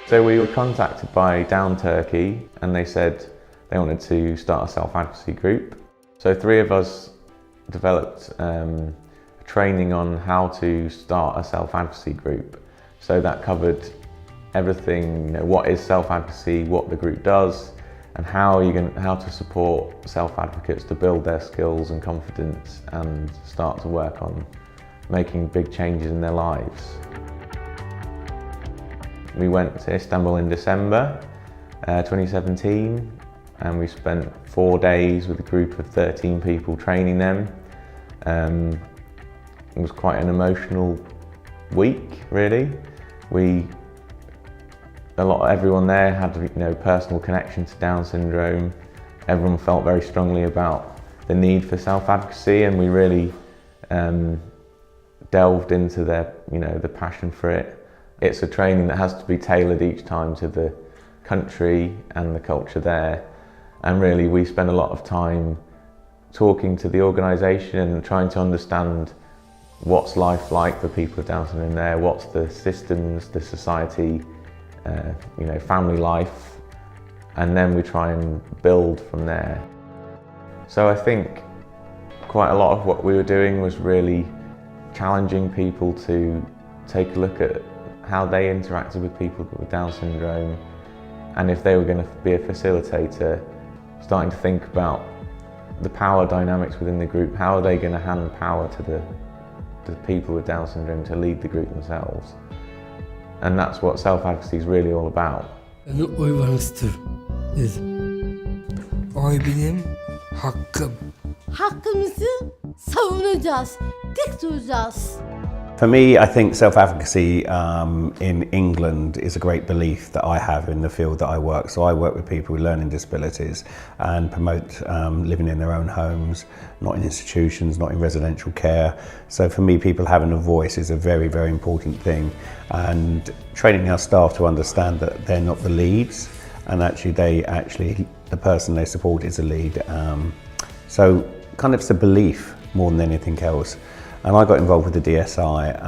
So we were contacted by Down Turkey and they said they wanted to start a self-advocacy group. So 3 of us developed training on how to start a self-advocacy group. So that covered everything, what is self-advocacy, what the group does, and how to support self-advocates to build their skills and confidence and start to work on making big changes in their lives. We went to Istanbul in December 2017 and we spent 4 days with a group of 13 people training them. It was quite an emotional week, really. Everyone there had personal connection to Down syndrome. Everyone felt very strongly about the need for self-advocacy, and we really delved into the passion for it. It's a training that has to be tailored each time to the country and the culture there. And really we spend a lot of time talking to the organisation and trying to understand what's life like for people with Down syndrome there, what's the systems, the society, family life, and then we try and build from there. So I think quite a lot of what we were doing was really challenging people to take a look at how they interacted with people with Down syndrome, and if they were going to be a facilitator, starting to think about the power dynamics within the group. How are they going to hand power to the people with Down syndrome to lead the group themselves? And that's what self-advocacy is really all about. Oy vermektir dedi. Oy benim hakkım. Hakkımızı savunacağız, dik duracağız. For me, I think self-advocacy in England is a great belief that I have in the field that I work. So I work with people with learning disabilities and promote living in their own homes, not in institutions, not in residential care. So for me, people having a voice is a very, very important thing. And training our staff to understand that they're not the leads, and actually the person they support is a lead. So kind of it's a belief more than anything else. And I got involved with the DSI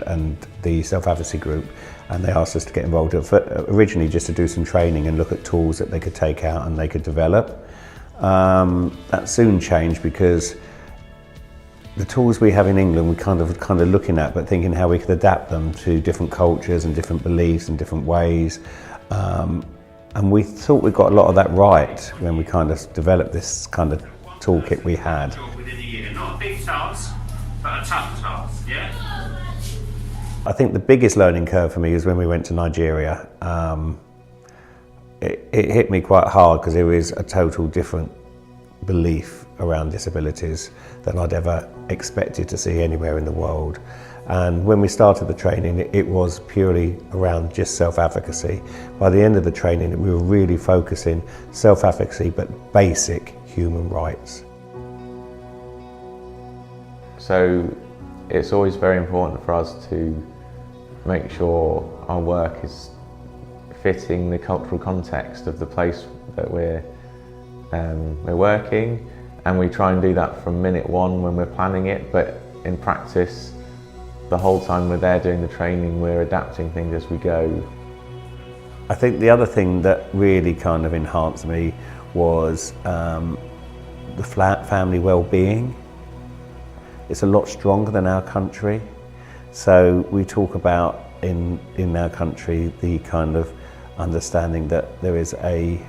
and the self-advocacy group, and they asked us to get involved originally just to do some training and look at tools that they could take out and they could develop. That soon changed because the tools we have in England we're kind of looking at, but thinking how we could adapt them to different cultures and different beliefs and different ways. And we thought we got a lot of that right when we kind of developed this kind of toolkit we had. Within a year, not a big task, but a tough task, yeah? I think the biggest learning curve for me is when we went to Nigeria. It hit me quite hard because there was a total different belief around disabilities than I'd ever expected to see anywhere in the world. And when we started the training, it was purely around just self-advocacy. By the end of the training, we were really focusing self-advocacy, but basic human rights. So it's always very important for us to make sure our work is fitting the cultural context of the place that we're working, and we try and do that from minute one when we're planning it, but in practice the whole time we're there doing the training we're adapting things as we go. I think the other thing that really kind of enhanced me was the family well-being. It's a lot stronger than our country. So we talk about in our country the kind of understanding that there is a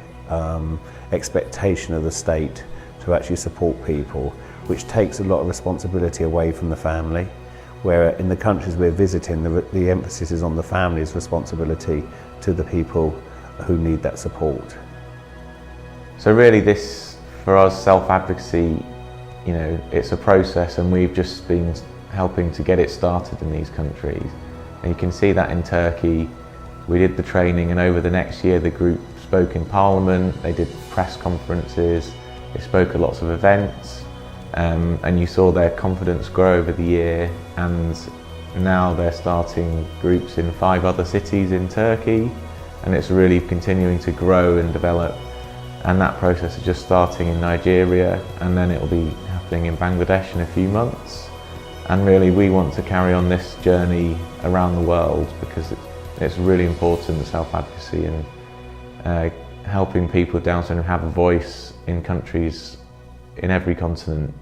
expectation of the state to actually support people, which takes a lot of responsibility away from the family. Where in the countries we're visiting, the emphasis is on the family's responsibility to the people who need that support. So really this, for us, self-advocacy, it's a process, and we've just been helping to get it started in these countries. And you can see that in Turkey. We did the training, and over the next year the group spoke in Parliament, they did press conferences, they spoke at lots of events, and you saw their confidence grow over the year, and now they're starting groups in 5 other cities in Turkey, and it's really continuing to grow and develop. And that process is just starting in Nigeria, and then it'll be happening in Bangladesh in a few months. And really we want to carry on this journey around the world because It's really important, self-advocacy, and helping people with Down syndrome have a voice in countries in every continent